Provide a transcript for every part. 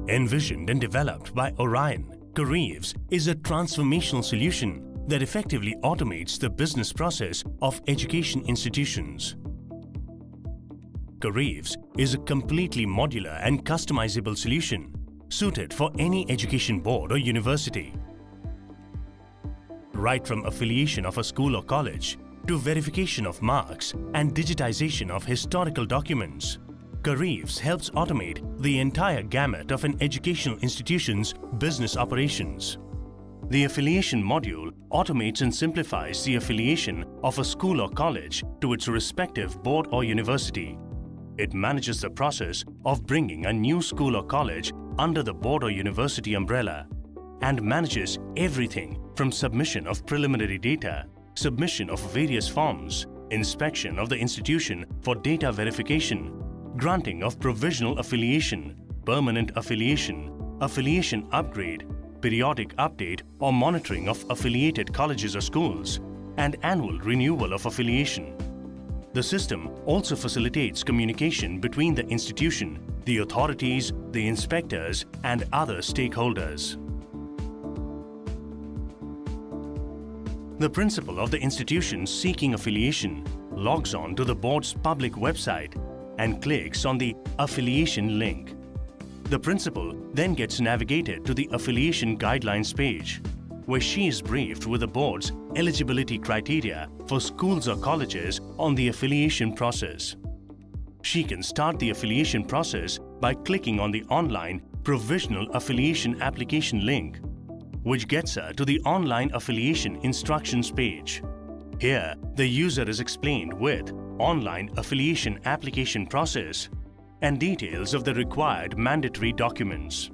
Envisioned and developed by Orion, CAREEVS is a transformational solution that effectively automates the business process of education institutions. CAREEVS is a completely modular and customizable solution suited for any education board or university. Right from affiliation of a school or college to verification of marks and digitization of historical documents, CAREEVS helps automate the entire gamut of an educational institution's business operations. The affiliation module automates and simplifies the affiliation of a school or college to its respective board or university. It manages the process of bringing a new school or college under the board or university umbrella and manages everything from submission of preliminary data, submission of various forms, inspection of the institution for data verification, granting of provisional affiliation, permanent affiliation, affiliation upgrade, periodic update or monitoring of affiliated colleges or schools, and annual renewal of affiliation. The system also facilitates communication between the institution, the authorities, the inspectors, and other stakeholders. The principal of the institution seeking affiliation logs on to the board's public website and clicks on the affiliation link. The principal then gets navigated to the affiliation guidelines page, where she is briefed with the board's eligibility criteria for schools or colleges on the affiliation process. She can start the affiliation process by clicking on the online provisional affiliation application link, which gets her to the online affiliation instructions page. Here, the user is explained with online affiliation application process and details of the required mandatory documents.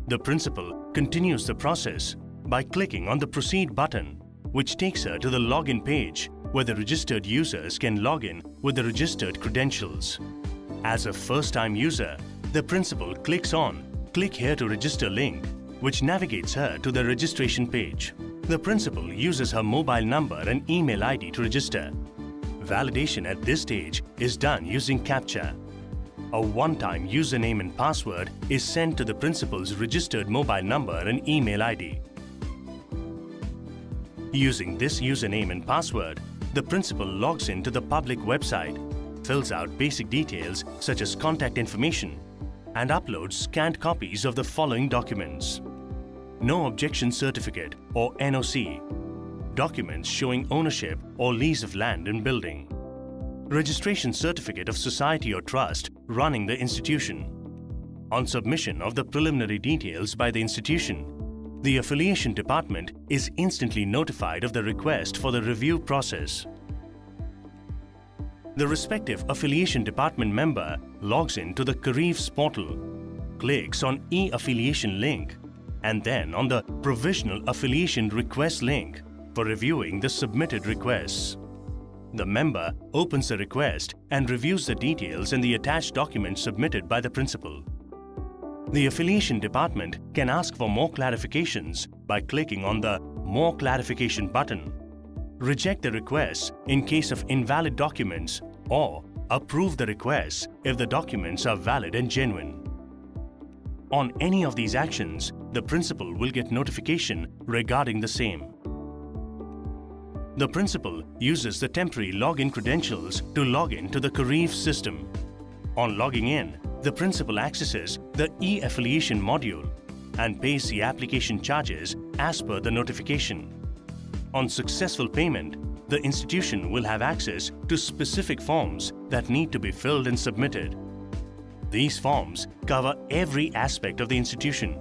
The principal continues the process by clicking on the Proceed button, which takes her to the login page where the registered users can log in with the registered credentials. As a first-time user, the principal clicks on Click here to register link, which navigates her to the registration page. The principal uses her mobile number and email ID to register. Validation at this stage is done using CAPTCHA. A one-time username and password is sent to the principal's registered mobile number and email ID. Using this username and password, the principal logs into the public website, fills out basic details such as contact information, and uploads scanned copies of the following documents: No Objection Certificate or NOC, documents showing ownership or lease of land and building, registration certificate of society or trust running the institution. On submission of the preliminary details by the institution, the affiliation department is instantly notified of the request for the review process. The respective affiliation department member logs in to the CAREEVS portal, clicks on e-affiliation link, and then on the provisional affiliation request link for reviewing the submitted requests. The member opens the request and reviews the details and the attached documents submitted by the principal. The affiliation department can ask for more clarifications by clicking on the More Clarification button, reject the request in case of invalid documents, or approve the request if the documents are valid and genuine. On any of these actions, the principal will get notification regarding the same. The principal uses the temporary login credentials to log in to the CAREEVS system. On logging in, the principal accesses the e-affiliation module and pays the application charges as per the notification. On successful payment, the institution will have access to specific forms that need to be filled and submitted. These forms cover every aspect of the institution,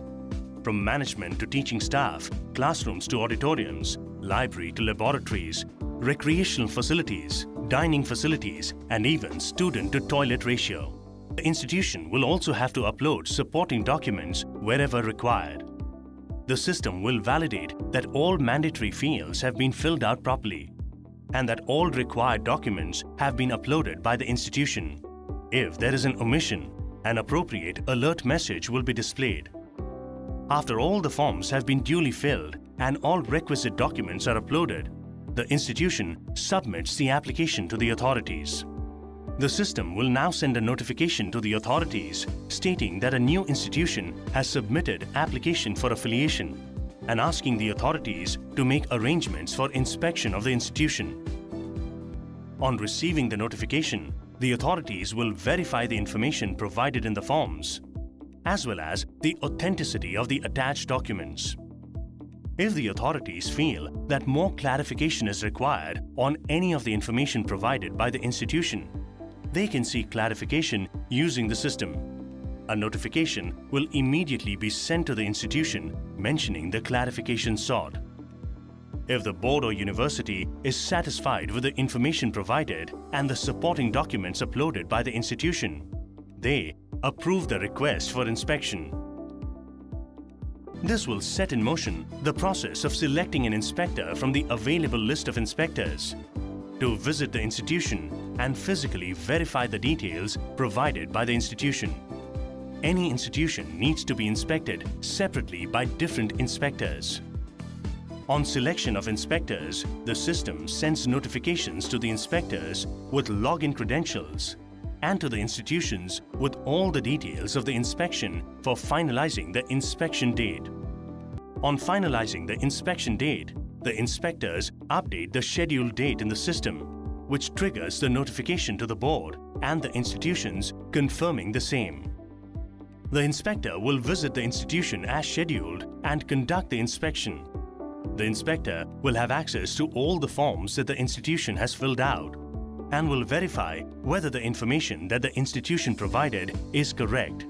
from management to teaching staff, classrooms to auditoriums, library to laboratories, recreational facilities, dining facilities, and even student to toilet ratio. The institution will also have to upload supporting documents wherever required. The system will validate that all mandatory fields have been filled out properly and that all required documents have been uploaded by the institution. If there is an omission, an appropriate alert message will be displayed. After all the forms have been duly filled and all requisite documents are uploaded, the institution submits the application to the authorities. The system will now send a notification to the authorities stating that a new institution has submitted application for affiliation and asking the authorities to make arrangements for inspection of the institution. On receiving the notification, the authorities will verify the information provided in the forms, as well as the authenticity of the attached documents. If the authorities feel that more clarification is required on any of the information provided by the institution, they can seek clarification using the system. A notification will immediately be sent to the institution mentioning the clarification sought. If the board or university is satisfied with the information provided and the supporting documents uploaded by the institution, they approve the request for inspection. This will set in motion the process of selecting an inspector from the available list of inspectors to visit the institution and physically verify the details provided by the institution. Any institution needs to be inspected separately by different inspectors. On selection of inspectors, the system sends notifications to the inspectors with login credentials and to the institutions with all the details of the inspection for finalizing the inspection date. On finalizing the inspection date, the inspectors update the scheduled date in the system, which triggers the notification to the board and the institutions confirming the same. The inspector will visit the institution as scheduled and conduct the inspection. The inspector will have access to all the forms that the institution has filled out and will verify whether the information that the institution provided is correct.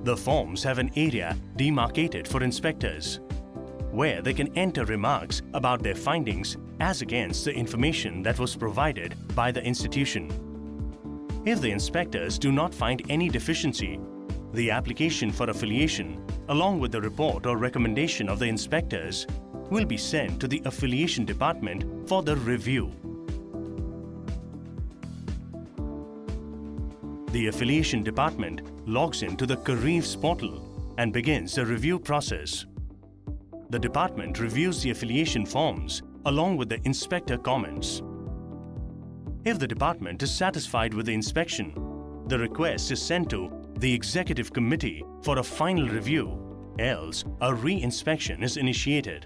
The forms have an area demarcated for inspectors, where they can enter remarks about their findings as against the information that was provided by the institution. If the inspectors do not find any deficiency, the application for affiliation, along with the report or recommendation of the inspectors, will be sent to the Affiliation Department for the review. The Affiliation Department logs into the CAREEVS portal and begins the review process. The department reviews the affiliation forms along with the inspector comments. If the department is satisfied with the inspection, the request is sent to the Executive Committee for a final review, else a re-inspection is initiated.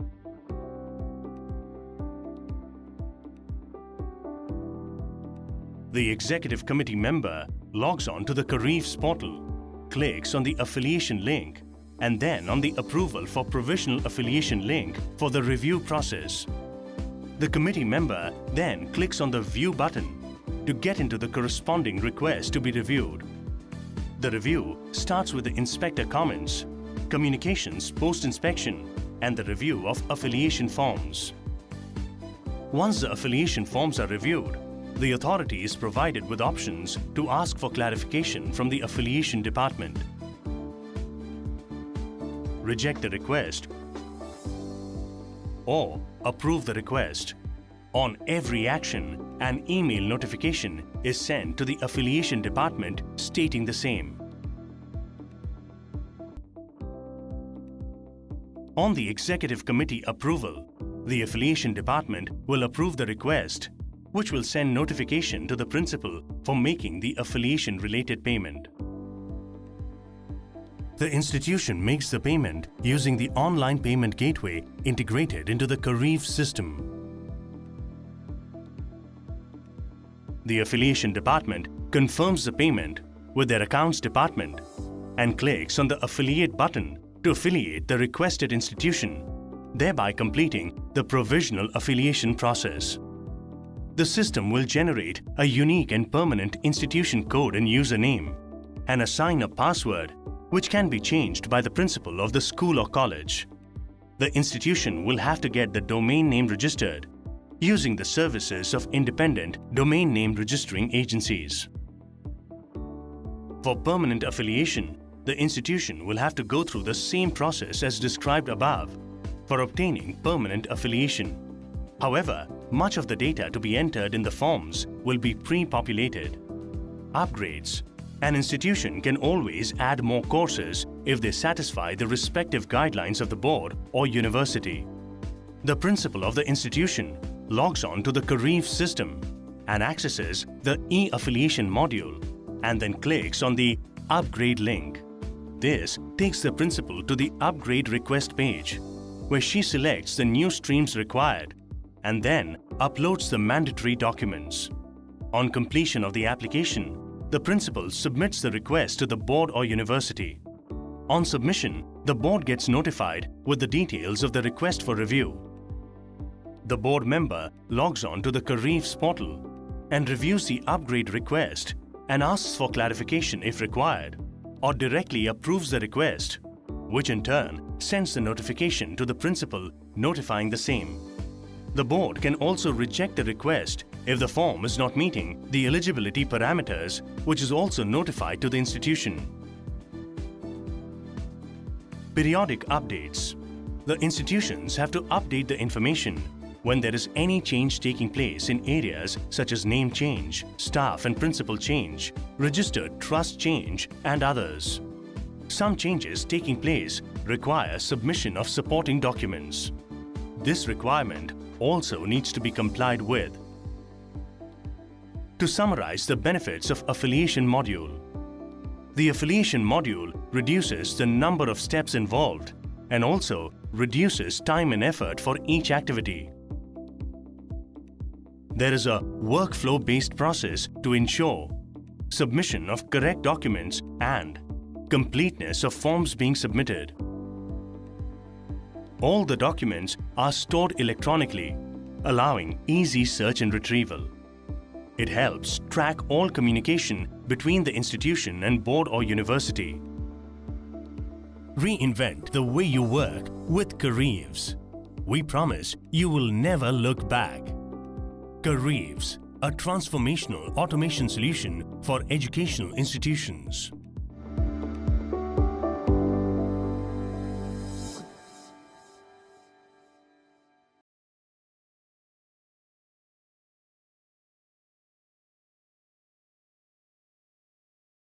The Executive Committee member logs on to the CAREEVS portal, clicks on the affiliation link, and then on the Approval for Provisional Affiliation link for the review process. The committee member then clicks on the View button to get into the corresponding request to be reviewed. The review starts with the inspector comments, communications post-inspection, and the review of affiliation forms. Once the affiliation forms are reviewed, the authority is provided with options to ask for clarification from the Affiliation Department. Reject the request or approve the request. On every action, an email notification is sent to the Affiliation Department stating the same. On the Executive Committee approval, the Affiliation Department will approve the request, which will send notification to the principal for making the affiliation-related payment. The institution makes the payment using the online payment gateway integrated into the CAREEVS system. The Affiliation Department confirms the payment with their Accounts Department and clicks on the Affiliate button to affiliate the requested institution, thereby completing the provisional affiliation process. The system will generate a unique and permanent institution code and username and assign a password which can be changed by the principal of the school or college. The institution will have to get the domain name registered using the services of independent domain name registering agencies. For permanent affiliation, the institution will have to go through the same process as described above for obtaining permanent affiliation. However, much of the data to be entered in the forms will be pre-populated. Upgrades. An institution can always add more courses if they satisfy the respective guidelines of the board or university. The principal of the institution logs on to the CAREEVS system and accesses the e-affiliation module and then clicks on the Upgrade link. This takes the principal to the Upgrade request page, where she selects the new streams required and then uploads the mandatory documents. On completion of the application, the principal submits the request to the board or university. On submission, the board gets notified with the details of the request for review. The board member logs on to the CAREEVS portal and reviews the upgrade request and asks for clarification if required, or directly approves the request, which in turn sends the notification to the principal notifying the same. The board can also reject the request if the form is not meeting the eligibility parameters, which is also notified to the institution. Periodic updates. The institutions have to update the information when there is any change taking place in areas such as name change, staff and principal change, registered trust change, and others. Some changes taking place require submission of supporting documents. This requirement also needs to be complied with. To summarize the benefits of Affiliation module. The Affiliation module reduces the number of steps involved and also reduces time and effort for each activity. There is a workflow-based process to ensure submission of correct documents and completeness of forms being submitted. All the documents are stored electronically, allowing easy search and retrieval. It helps track all communication between the institution and board or university. Reinvent the way you work with CAREEVS. We promise you will never look back. CAREEVS, a transformational automation solution for educational institutions.